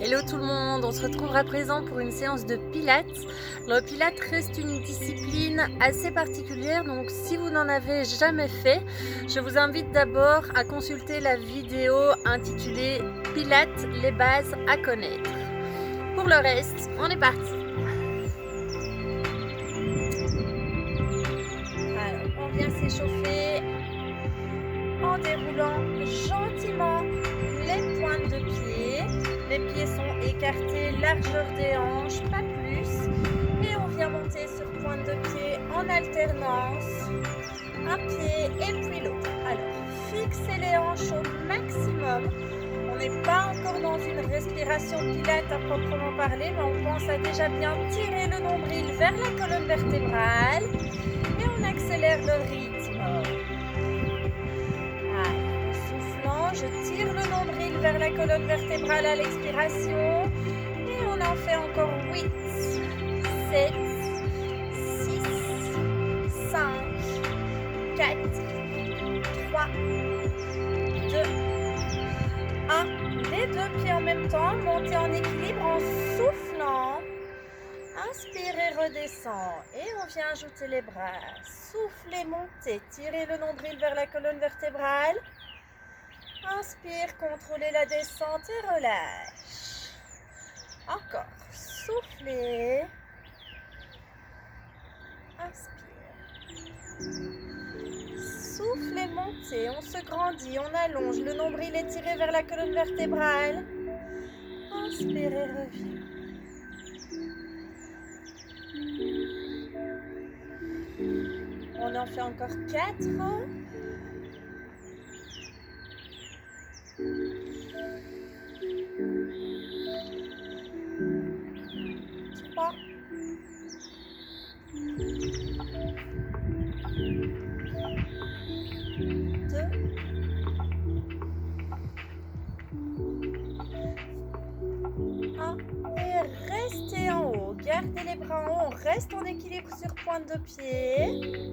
Hello tout le monde, on se retrouve à présent pour une séance de pilates. Le pilates reste une discipline assez particulière, donc si vous n'en avez jamais fait, je vous invite d'abord à consulter la vidéo intitulée Pilates, les bases à connaître. Pour le reste, on est parti. Alors, on vient s'échauffer en déroulant gentiment les pointes de pied. Les pieds sont écartés, largeur des hanches, pas plus. Et on vient monter sur pointe de pied en alternance. Un pied et puis l'autre. Alors, fixez les hanches au maximum. On n'est pas encore dans une respiration pilate à proprement parler, mais on pense à déjà bien tirer le nombril vers la colonne vertébrale. Et on accélère le rythme. En soufflant, je tire le nombril vers la colonne vertébrale à l'expiration. Et on en fait encore 8, 7, 6, 5, 4, 3, 2, 1. Les deux pieds en même temps, montez en équilibre en soufflant. Inspirez, redescend et on vient ajouter les bras. Soufflez, montez, tirez le nombril vers la colonne vertébrale. Inspire, contrôlez la descente et relâche. Encore, soufflez. Inspire. Soufflez, montez, on se grandit, on allonge. Le nombril est tiré vers la colonne vertébrale. Inspirez, reviens. On en fait encore 4. 3. 2. 1. Et restez en haut. Gardez les bras en haut. On reste en équilibre sur pointe de pied.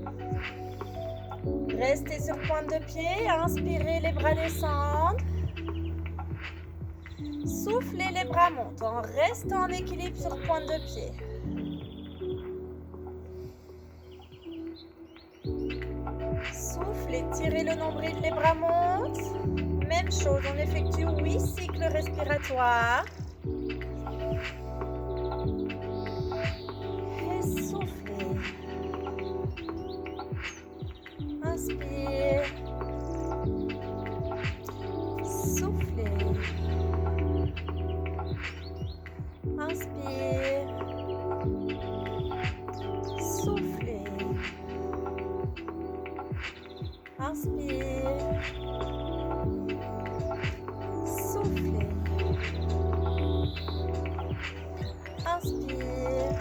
Restez sur pointe de pied. Inspirez, les bras descendent. Soufflez, les bras montent. On reste en équilibre sur pointe de pied. Soufflez, tirez le nombril, les bras montent. Même chose, on effectue 8 cycles respiratoires. Et soufflez. Inspire. Soufflez. Inspire. Soufflez. Inspire. Soufflez. Inspire.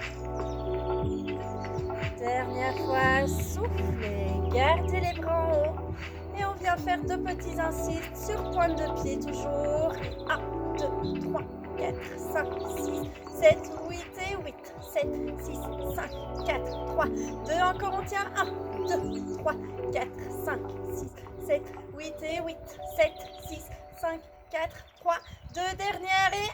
Dernière fois, soufflez. Gardez les bras en haut. Et on vient faire 2 petits incises sur pointe de pied toujours. 1, 2, 3, 4, 5, 6, 7, 8 et 8. 7, 6, 5, 4, 3, 2. Encore on tient. 1, 2, 3, 4, 5, 6, 7, 8 et 8. 7, 6, 5, 4, 3, 2. Dernière et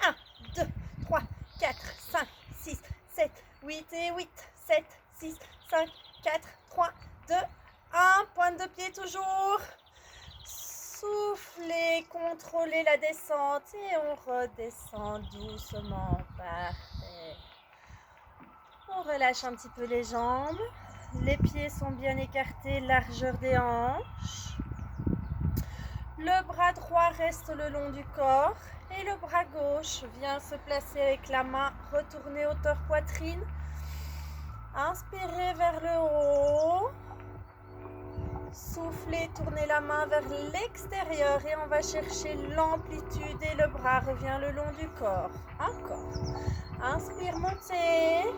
1, 2, 3, 4, 5, 6, 7, 8 et 8. 7, 6, 5, 4, 3, 2, 1. Pointe de pied toujours. Soufflez, contrôlez la descente et on redescend doucement. Parfait. On relâche un petit peu les jambes. Les pieds sont bien écartés, largeur des hanches. Le bras droit reste le long du corps et le bras gauche vient se placer avec la main retournée hauteur poitrine. Inspirez vers le haut. Soufflez, tournez la main vers l'extérieur et on va chercher l'amplitude et le bras revient le long du corps. Encore. Inspire, montez.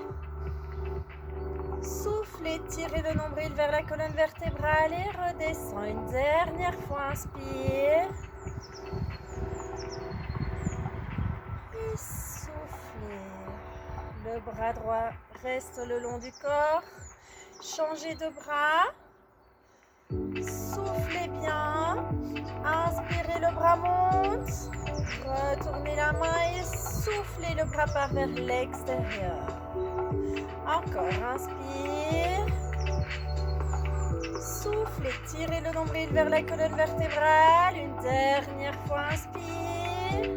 Soufflez, tirez le nombril vers la colonne vertébrale et redescend. Une dernière fois, inspire. Et soufflez. Le bras droit reste le long du corps. Changez de bras. Soufflez bien. Inspirez, le bras monte. Retournez la main et soufflez, le bras part vers l'extérieur. Encore, inspire. Soufflez, tirez le nombril vers la colonne vertébrale. Une dernière fois, inspire.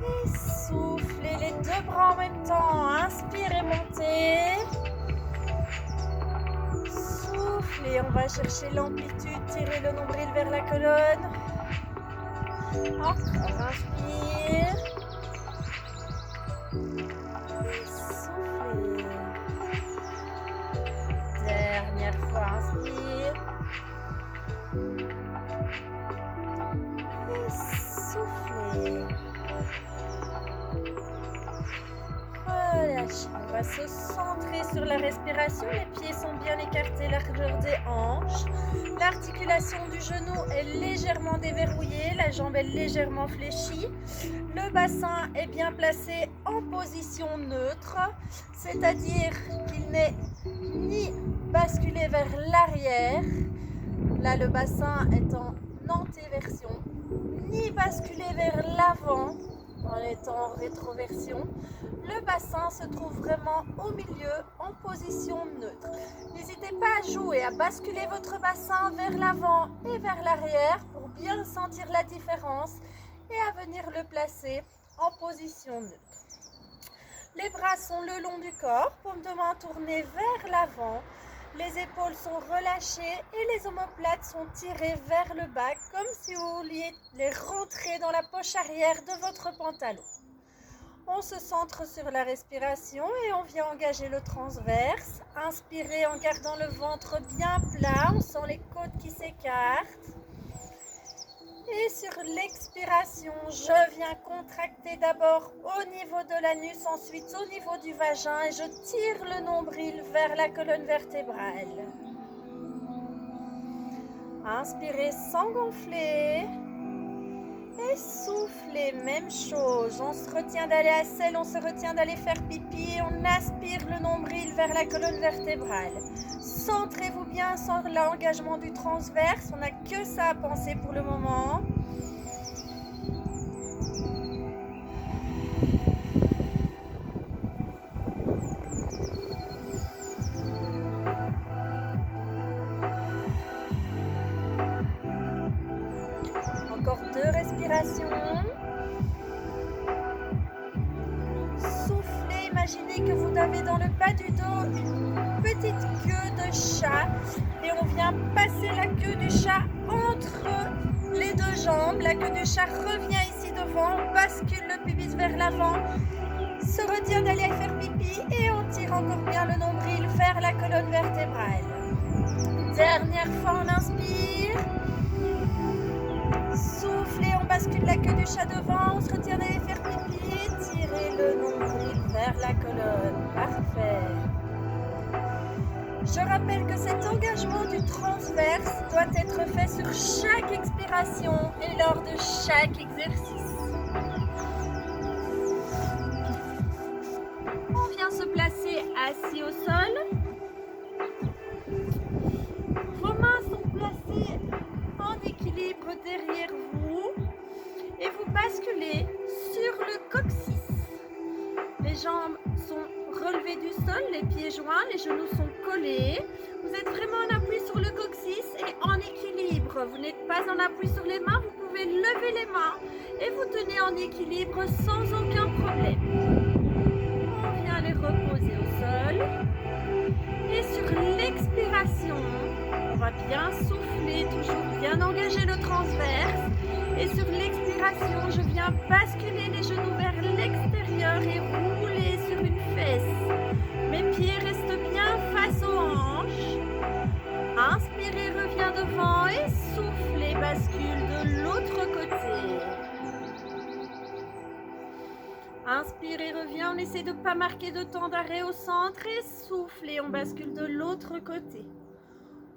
Et soufflez les deux bras en même temps. Inspirez, montez. Soufflez, on va chercher l'amplitude. Tirez le nombril vers la colonne. Encore, inspire. Et soufflez. Dernière fois, inspire. Et soufflez. Relâchez. On va se centrer sur la respiration. Les pieds sont bien écartés, largeur des hanches. L'articulation du genou est légèrement déverrouillée. La jambe est légèrement fléchie. Le bassin est bien placé en position neutre, c'est-à-dire qu'il n'est ni basculé vers l'arrière. Là, le bassin est en antéversion, ni basculé vers l'avant en étant en rétroversion. Le bassin se trouve vraiment au milieu en position neutre. N'hésitez pas à jouer, à basculer votre bassin vers l'avant et vers l'arrière pour bien sentir la différence et à venir le placer en position neutre. Les bras sont le long du corps, paume de main tournée vers l'avant. Les épaules sont relâchées et les omoplates sont tirées vers le bas comme si vous vouliez les rentrer dans la poche arrière de votre pantalon. On se centre sur la respiration et on vient engager le transverse. Inspirez en gardant le ventre bien plat, on sent les côtes qui s'écartent. Et sur l'expiration, je viens contracter d'abord au niveau de l'anus, ensuite au niveau du vagin et je tire le nombril vers la colonne vertébrale. Inspirez sans gonfler. Et soufflez, même chose. On se retient d'aller à selle, on se retient d'aller faire pipi. On aspire le nombril vers la colonne vertébrale. Centrez-vous bien sur l'engagement du transverse. On n'a que ça à penser pour le moment. Encore 2 respirations. Soufflez, imaginez que vous avez dans le bas du dos une petite queue de chat et on vient passer la queue du chat entre les deux jambes. La queue du chat revient ici devant, on bascule le pubis vers l'avant, se retient d'aller faire pipi et on tire encore bien le nombril vers la colonne vertébrale. Dernière fois, on inspire. Soufflez, on bascule la queue du chat devant, on se retient d'aller faire pipi, tirez le nombril vers la colonne. Parfait. Je rappelle que cet engagement du transverse doit être fait sur chaque expiration et lors de chaque exercice. On vient se placer assis au sol. Vos mains sont placées en équilibre derrière vous et vous basculez sur le coccyx. Les jambes sont relevées du sol, les pieds joints, les genoux sont collés. Vous êtes vraiment en appui sur le coccyx et en équilibre. Vous n'êtes pas en appui sur les mains, vous pouvez lever les mains et vous tenez en équilibre sans aucun problème. On vient les reposer au sol. Et sur l'expiration, on va bien souffler, toujours bien engager le transverse. Et sur l'expiration, je viens basculer les genoux vers l'extérieur et rouler sur une fesse. Mes pieds restent bien face aux hanches. Inspirez, reviens devant et soufflez, bascule de l'autre côté. Inspirez, reviens, on essaie de ne pas marquer de temps d'arrêt au centre et soufflez, on bascule de l'autre côté.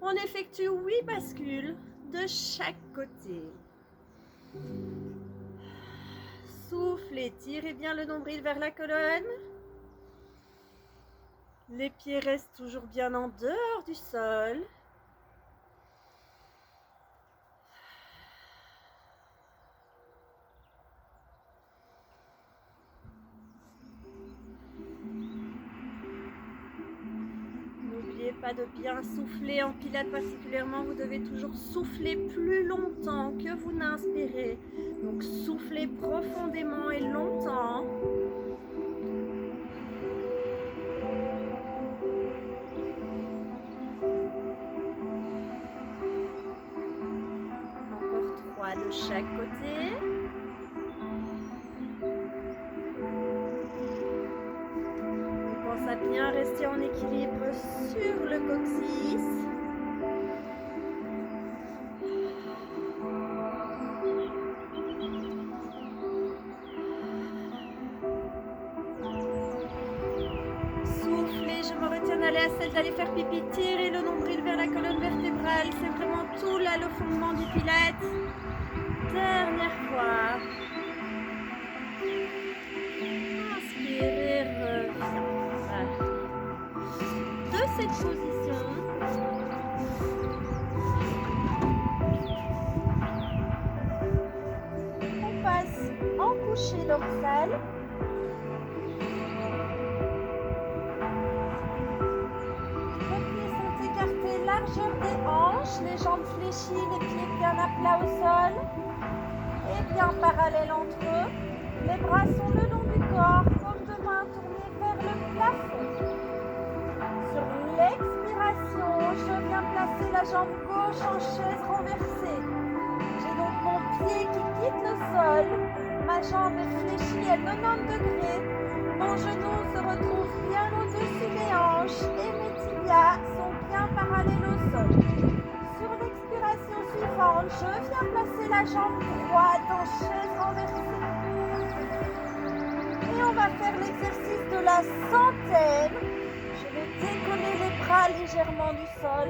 On effectue 8 bascules de chaque côté. Soufflez, tirez bien le nombril vers la colonne. Les pieds restent toujours bien en dehors du sol. pas de bien souffler en pilates particulièrement, vous devez toujours souffler plus longtemps que vous n'inspirez. Donc soufflez profondément et longtemps. Encore 3 de chaque côté. Bien rester en équilibre sur le coccyx. Soufflez, je me retiens d'aller à celle d'aller faire pipi, tirez le nombril vers la colonne vertébrale, c'est vraiment tout là le fondement du pilates. Dernière fois. Inspirez, reviens. De cette position, on passe en coucher dorsal. Les pieds sont écartés, largeur des hanches, les jambes fléchies, les pieds bien à plat au sol et bien parallèles entre eux. Les bras sont le long du corps, paumes de main tournées vers le plafond. Sur l'expiration, je viens placer la jambe gauche en chaise renversée. J'ai donc mon pied qui quitte le sol. Ma jambe est fléchie à 90 degrés. Mon genou se retrouve bien au-dessus des hanches et mes tibias sont bien parallèles au sol. Sur l'expiration suivante, je viens placer la jambe droite en chaise renversée. Et on va faire l'exercice de la centaine. Je vais décoller les bras légèrement du sol.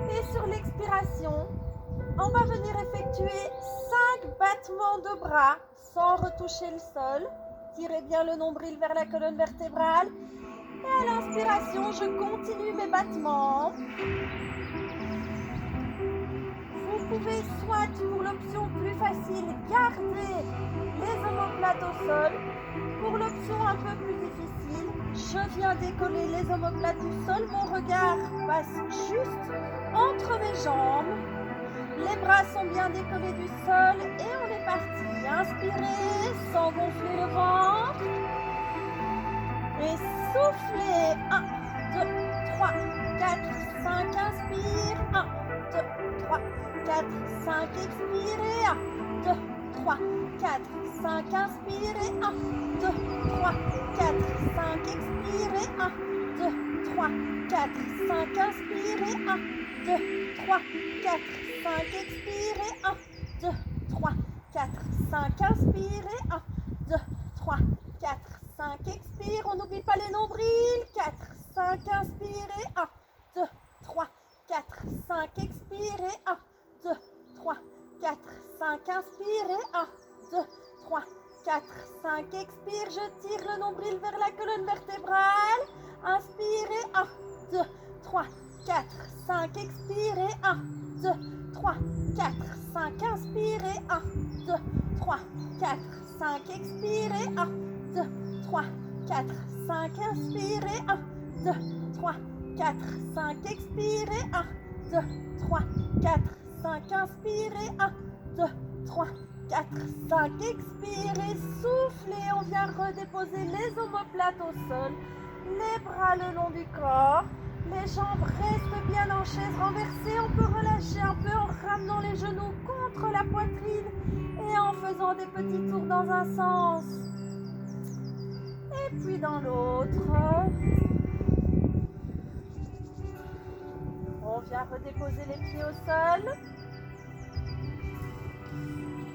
Et sur l'expiration, on va venir effectuer 5 battements de bras sans retoucher le sol. Tirez bien le nombril vers la colonne vertébrale. Et à l'inspiration, je continue mes battements. Vous pouvez soit, pour l'option plus facile, garder les omoplates au sol. Pour l'option un peu plus difficile, je viens décoller les omoplates du sol. Mon regard passe juste entre mes jambes. Les bras sont bien décollés du sol et on est parti. Inspirez sans gonfler le ventre. Et soufflez. 1, 2, 3, 4, 5. Inspire. 1, 2, 3, 4, 5. Expirez. 1, 2, 3, 4, 5. Inspirez. 1, 2, 3, 4, 5. Expirez. 1, 2, 3, 4, 5. Inspirez. 1, 2, 3, 4, 5. Expirez. 1, 2, 3, 4, 5. Inspirez. 1, 2, 3, 4, 5. Expire. On n'oublie pas les nombrils. 4, 5. Inspirez. 1, 2, 3, 4, 5. Expirez. 1, 2, 3, 4, 5. Inspirez. 1, 2, 3, 4, 5. Expire. Je tire le nombril vers la colonne vertébrale. Inspirez. 1, 2, 3, 4, 5. Expirez. 1, 2, 3, 4, 5. Inspirez. 1, 2, 3, 4, 5. Expirez. 1, 2, 3, 4, 5. Inspirez. 1, 2, 3, 4, 5. Expirez. 1, 2, 3, 4, 5. Inspirez. 1, 2, 3, 4, 5. Expirez. Soufflez. On vient redéposer les omoplates au sol. Les bras le long du corps. Les jambes restent bien en chaise renversée. On peut relâcher un peu en ramenant les genoux contre la poitrine et en faisant des petits tours dans un sens. Et puis dans l'autre. On vient redéposer les pieds au sol.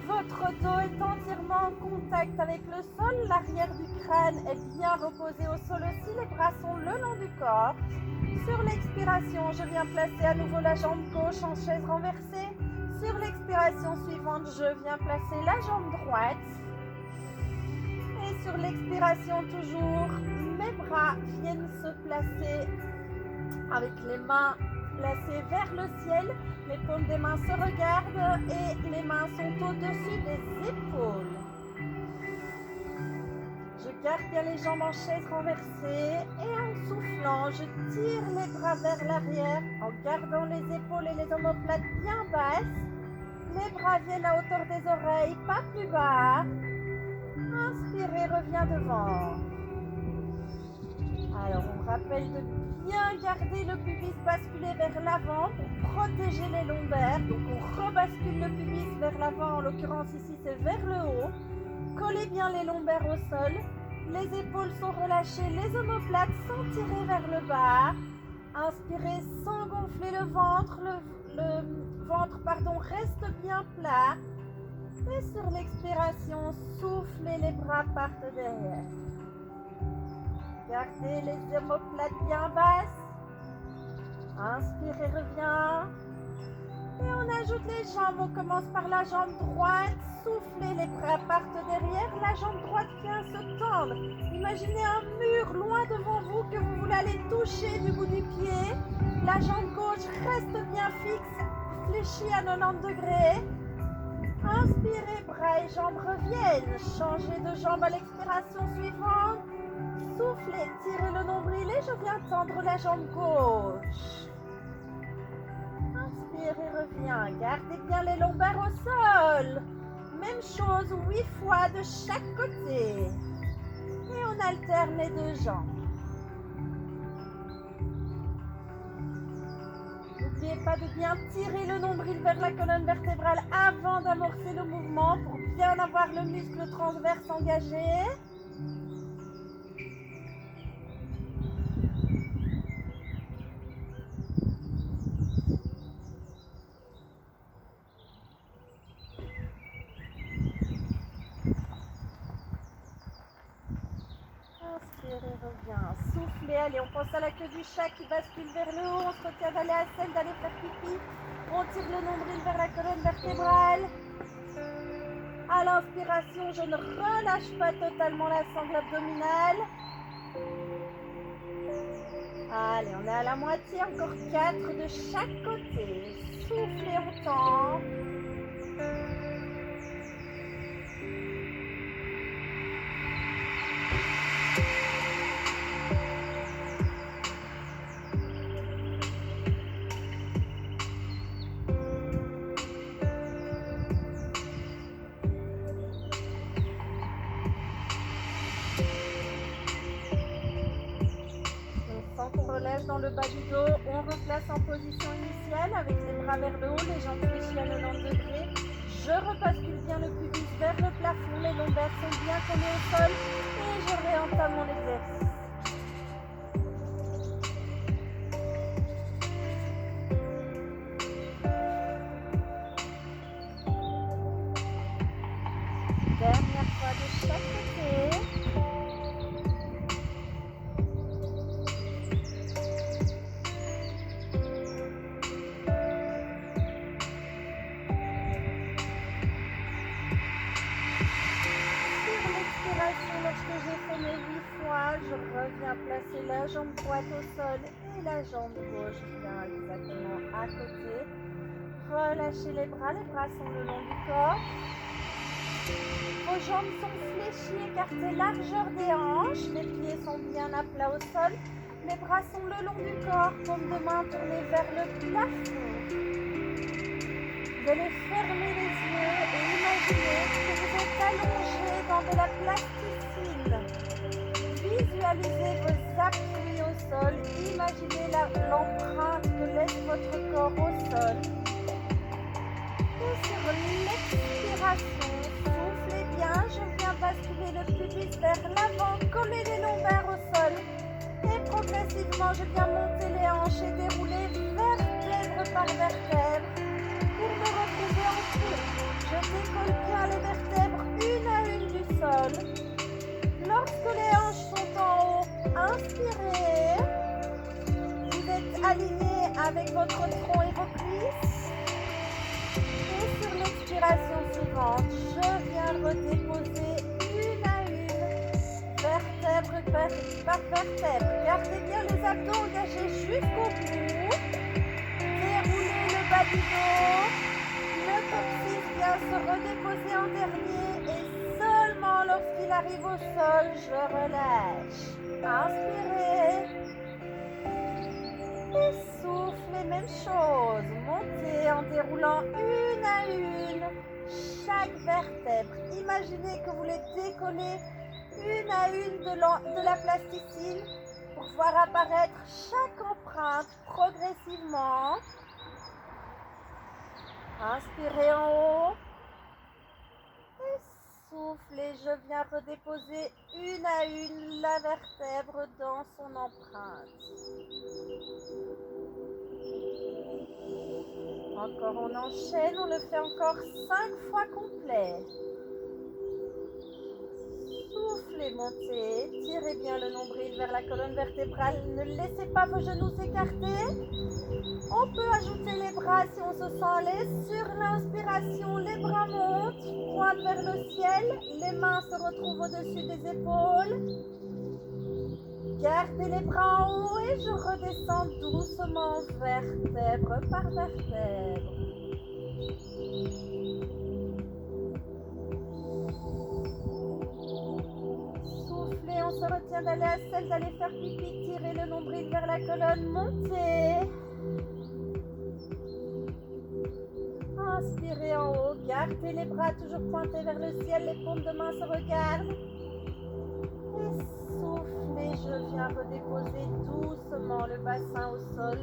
Votre dos est entièrement en contact avec le sol. L'arrière du crâne est bien reposé au sol aussi. Les bras sont le long du corps. Sur l'expiration, je viens placer à nouveau la jambe gauche en chaise renversée. Sur l'expiration suivante, je viens placer la jambe droite. Et sur l'expiration toujours, mes bras viennent se placer avec les mains placées vers le ciel. Les paumes des mains se regardent et les mains sont au-dessus des épaules. Je garde bien les jambes en chaise renversée et en soufflant, je tire les bras vers l'arrière en gardant les épaules et les omoplates bien basses. Les bras viennent à hauteur des oreilles, pas plus bas. Inspirez, reviens devant. Alors, on rappelle de bien garder le pubis basculé vers l'avant pour protéger les lombaires. Donc, on rebascule le pubis vers l'avant. En l'occurrence, ici, c'est vers le haut. Collez bien les lombaires au sol. Les épaules sont relâchées, les omoplates sont tirées vers le bas. Inspirez sans gonfler le ventre. Le ventre reste bien plat. Et sur l'expiration, soufflez, les bras partent derrière. Gardez les omoplates bien basses. Inspirez, reviens. Et on ajoute les jambes. On commence par la jambe droite. Soufflez, les bras partent derrière. La jambe droite vient se tendre. Imaginez un mur loin devant vous que vous voulez aller toucher du bout du pied. La jambe gauche reste bien fixe, fléchie à 90 degrés. Inspirez, bras et jambes reviennent. Changez de jambe à l'expiration suivante. Soufflez, tirez le nombril et je viens tendre la jambe gauche. Inspirez, reviens. Gardez bien les lombaires au sol. Même chose 8 fois de chaque côté. Et on alterne les deux jambes. N'oubliez pas de bien tirer le nombril vers la colonne vertébrale avant d'amorcer le mouvement pour bien avoir le muscle transverse engagé. Inspirez, reviens. Soufflez, allez, on pense à la queue du chat qui bascule vers le haut. On se retient d'aller à celle d'aller faire pipi. On tire le nombril vers la colonne vertébrale. À l'inspiration, je ne relâche pas totalement la sangle abdominale. Allez, on est à la moitié, encore 4 de chaque côté. Soufflez, on tend. Dans le bas du dos, on replace en position initiale avec les bras vers le haut, les jambes fléchies à 90 degrés. Je rebascule bien le pubis vers le plafond, les lombaires sont bien collés au sol et je réentame mon exercice. Dernière fois de chaque côté. Lorsque j'ai fait mes 8 fois, je reviens placer la jambe droite au sol et la jambe gauche vient exactement à côté. Relâchez les bras sont le long du corps. Vos jambes sont fléchies, écartez largeur des hanches, les pieds sont bien à plat au sol. Les bras sont le long du corps, paume de main tournée vers le plafond. Vous allez fermer les yeux et imaginer que vous êtes allongé dans de la plasticine. Visualisez vos appuis au sol. Imaginez l'empreinte que laisse votre corps au sol. Et sur l'expiration, soufflez bien. Je viens basculer le pubis vers l'avant. Collez les lombaires au sol. Et progressivement, je viens monter les hanches et dérouler vertèbre par vertèbre. Pour me retrouver en dessous, je décolle bien les vertèbres une à une du sol. Lorsque les hanches sont en haut, inspirez. Vous êtes aligné avec votre tronc et vos cuisses. Et sur l'expiration suivante, je viens redéposer une à une, vertèbre par vertèbre. Gardez bien les abdos engagés jusqu'au bout. Déroulez le bas du dos. Le coccyx vient se redéposer en dernier et seulement lorsqu'il qu'il arrive au sol, je relâche. Inspirez. Et soufflez, même chose. Montez en déroulant une à une chaque vertèbre. Imaginez que vous les décollez une à une de la plasticine pour voir apparaître chaque empreinte progressivement. Inspirez en haut. Et soufflez, je viens redéposer une à une la vertèbre dans son empreinte. Encore, on enchaîne, on le fait encore 5 fois complet. Soufflez, montez, tirez bien le nombril vers la colonne vertébrale. Ne laissez pas vos genoux s'écarter. On peut ajouter les bras si on se sent à l'aise. Sur l'inspiration, les bras montent, pointent vers le ciel. Les mains se retrouvent au-dessus des épaules. Gardez les bras en haut et je redescends doucement vertèbre par vertèbre. Soufflez, on se retient d'aller à celle d'aller faire pipi. Tirez le nombril vers la colonne, montez. Inspirez en haut, gardez les bras toujours pointés vers le ciel, les paumes de main se regardent. Et soufflez, je viens redéposer doucement le bassin au sol.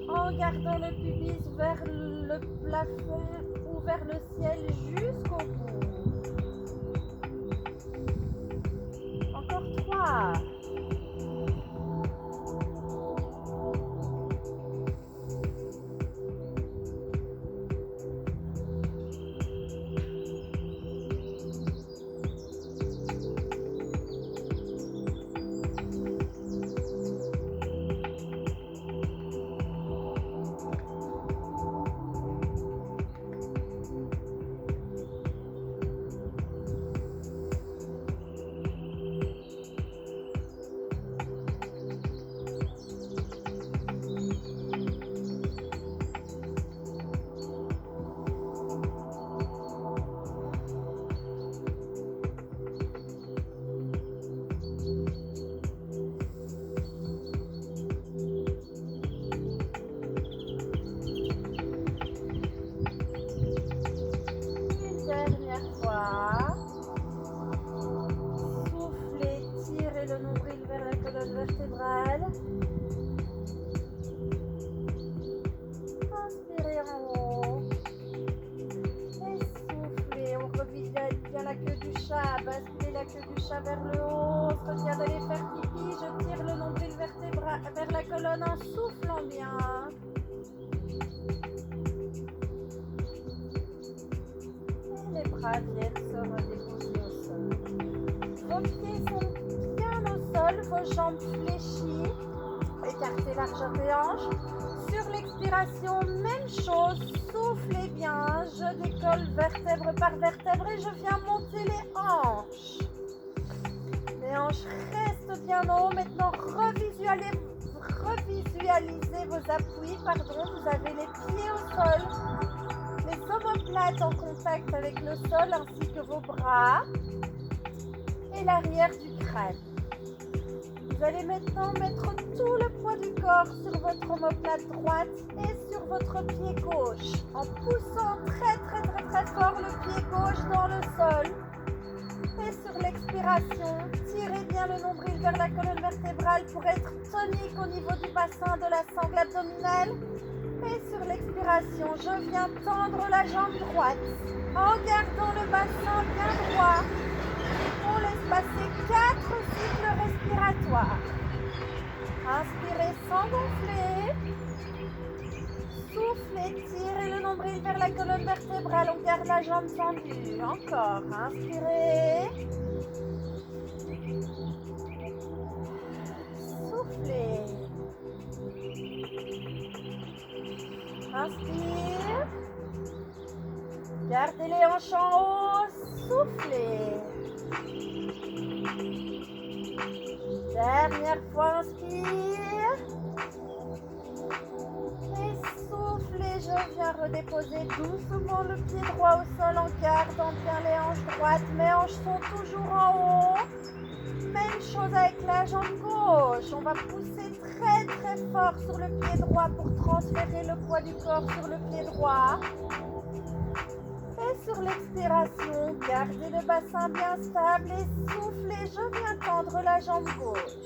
En gardant le pubis vers le plafond ou vers le ciel jusqu'au bout. Encore 3. Vertébrale. Inspirez en haut. Et soufflez. On revisualise bien la queue du chat. Basculez la queue du chat vers le haut. On se retient d'aller faire pipi. Je tire le nombril vertébral vers la colonne en soufflant bien. Et les bras viennent se redéposer au sol. Vos pieds sont bien au sol, vos jambes fléchies, écartez largeur des hanches. Sur l'expiration, même chose, soufflez bien, je décolle vertèbre par vertèbre et je viens monter les hanches. Les hanches restent bien haut. Maintenant, revisualisez vos appuis, vous avez les pieds au sol, les omoplates en contact avec le sol ainsi que vos bras et l'arrière du crâne. Vous allez maintenant mettre tout le poids du corps sur votre omoplate droite et sur votre pied gauche en poussant très fort le pied gauche dans le sol. Et sur l'expiration, tirez bien le nombril vers la colonne vertébrale pour être tonique au niveau du bassin de la sangle abdominale. Et sur l'expiration, je viens tendre la jambe droite en gardant le bassin bien droit. On laisse passer 4 cycles respiratoires. Inspirez sans gonfler. Soufflez, tirez le nombril vers la colonne vertébrale. On garde la jambe tendue. Encore. Inspirez. Soufflez. Inspire. Gardez les hanches en haut. Soufflez. Dernière fois, inspire. Et soufflez, je viens redéposer doucement le pied droit au sol en gardant bien les hanches droite, mes hanches sont toujours en haut. Même chose avec la jambe gauche. On va pousser très très fort sur le pied droit pour transférer le poids du corps sur le pied droit. Et sur l'expiration, gardez le bassin bien stable et soufflez. Je viens tendre la jambe gauche.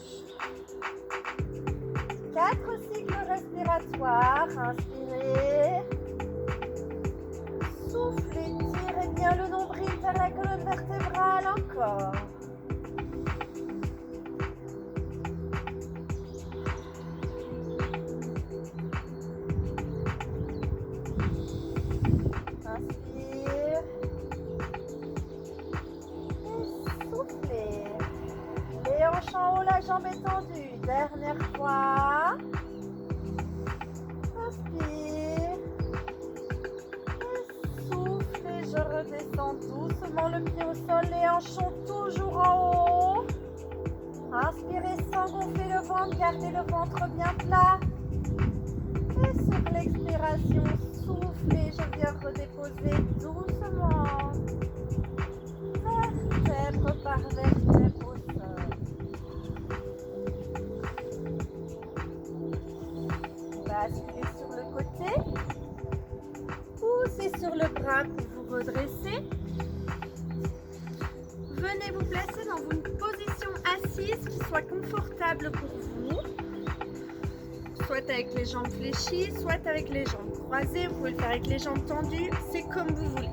4 cycles respiratoires. Inspirez. Soufflez, tirez bien le nombril vers la colonne vertébrale. Encore. Inspire. Et soufflez. Les hanches en haut, la jambe étendue. Dernière fois. Inspire. Et soufflez. Je redescends doucement le pied au sol. Les hanches sont toujours en haut. Inspirez sans gonfler le ventre. Gardez le ventre bien plat. Et sur l'expiration, soufflez. Je viens redéposer doucement. Vertèbre par vertèbre au sol. Basculez sur le côté. Poussez sur le bras pour vous redresser. Venez vous placer dans une position assise qui soit confortable pour vous. Soit avec les jambes fléchies, soit avec les jambes croisées. Vous pouvez le faire avec les jambes tendues, c'est comme vous voulez.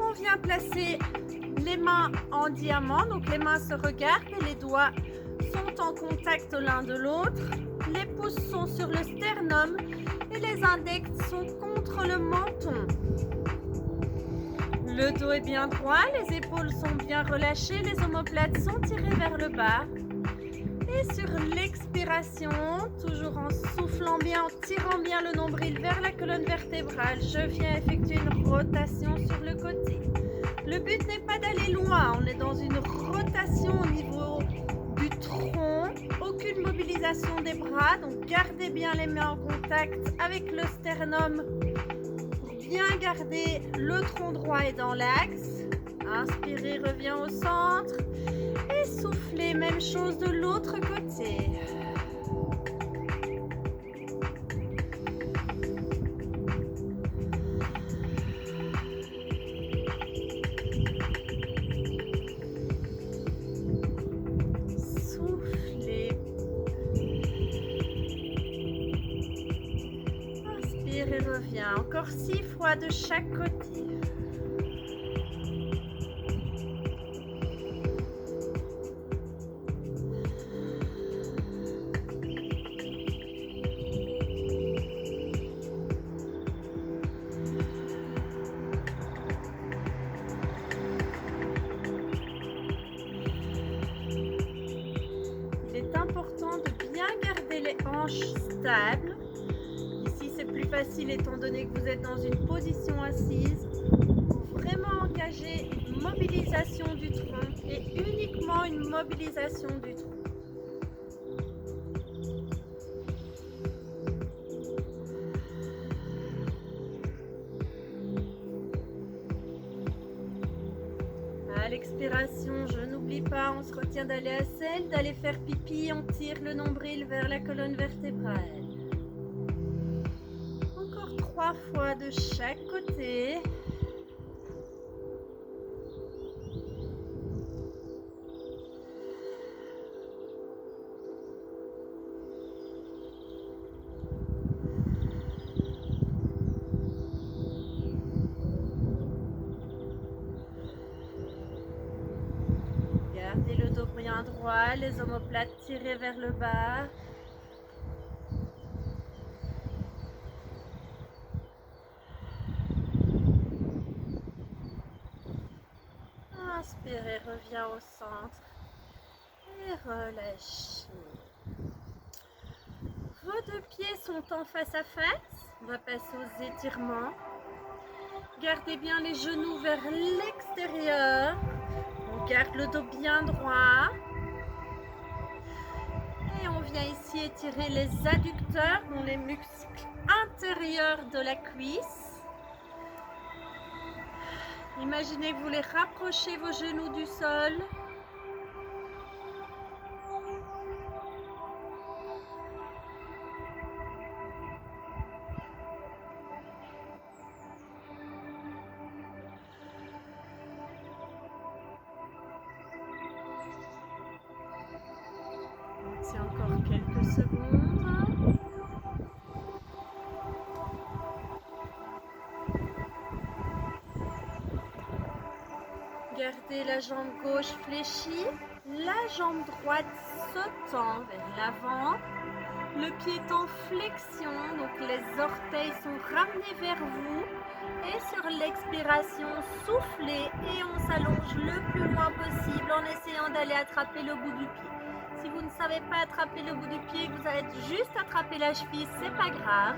On vient placer les mains en diamant, donc les mains se regardent et les doigts sont en contact l'un de l'autre. Les pouces sont sur le sternum et les index sont contre le menton. Le dos est bien droit, les épaules sont bien relâchées, les omoplates sont tirées vers le bas. Et sur l'expiration, toujours en soufflant bien, en tirant bien le nombril vers la colonne vertébrale, je viens effectuer une rotation sur le côté. Le but n'est pas d'aller loin, on est dans une rotation au niveau du tronc, aucune mobilisation des bras, donc gardez bien les mains en contact avec le sternum pour bien garder le tronc droit et dans l'axe. Inspirez, revient au centre et soufflez, même chose de l'autre côté. Soufflez. Inspire et reviens. Encore 6 fois de chaque côté. Stable. Ici c'est plus facile étant donné que vous êtes dans une position assise. Vraiment engager une mobilisation du tronc et uniquement une mobilisation du tronc. À l'expiration, je n'oublie pas, on se retient d'aller à selle, d'aller faire pipi, on tire le nombril vers la colonne vertébrale. Encore 3 fois de chaque côté. Gardez le dos bien droit, les omoplates tirées vers le bas. Inspirez, reviens au centre et relâchez. Vos 2 pieds sont en face à face. On va passer aux étirements. Gardez bien les genoux vers l'extérieur. On garde le dos bien droit. Et on vient ici étirer les adducteurs, dont les muscles intérieurs de la cuisse. Imaginez que vous voulez rapprocher vos genoux du sol. C'est encore quelques secondes. Gardez la jambe gauche fléchie, la jambe droite se tend vers l'avant. Le pied est en flexion, donc les orteils sont ramenés vers vous. Et sur l'expiration, soufflez et on s'allonge le plus loin possible en essayant d'aller attraper le bout du pied. Si vous ne savez pas attraper le bout du pied, que vous allez juste attraper la cheville, c'est pas grave.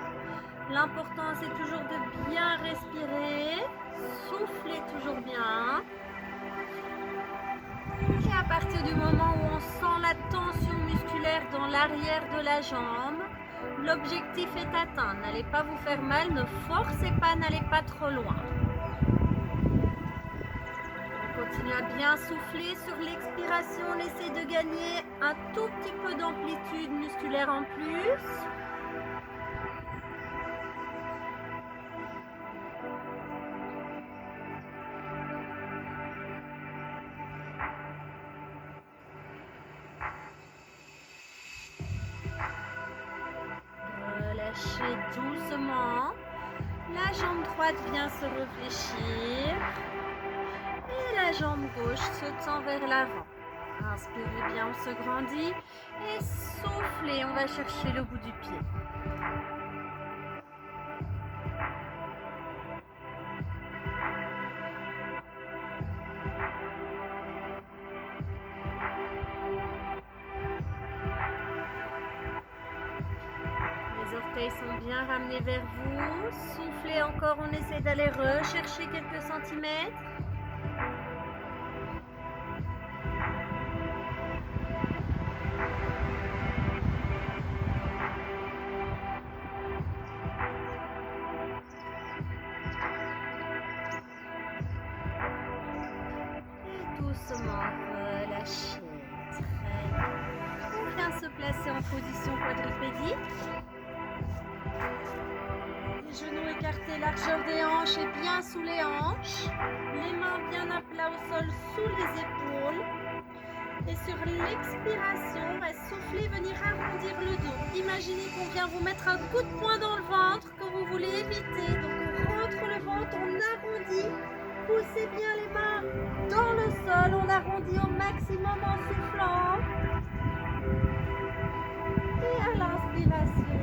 L'important, c'est toujours de bien respirer, souffler toujours bien. Et à partir du moment où on sent la tension musculaire dans l'arrière de la jambe, l'objectif est atteint. N'allez pas vous faire mal, ne forcez pas, n'allez pas trop loin. On continue à bien souffler. Sur l'expiration, on essaie de gagner un tout petit peu d'amplitude musculaire en plus. Relâchez doucement. La jambe droite vient se réfléchir. Et la jambe gauche se tend vers l'avant. Inspirez bien, on se grandit. Et soufflez, on va chercher le bout du pied. Les orteils sont bien ramenés vers vous. Soufflez encore, on essaie d'aller rechercher quelques centimètres. Et doucement relâchez. Très bien. On vient se placer en position quadripédique. Les genoux écartés, largeur des hanches et bien sous les hanches. Les mains bien à plat au sol sous les épaules. Et sur l'expiration, on va souffler, venir arrondir le dos. Imaginez qu'on vient vous mettre un coup de poing dans le ventre que vous voulez éviter. Donc on rentre le ventre, on arrondit. Poussez bien les mains dans le sol, on arrondit au maximum en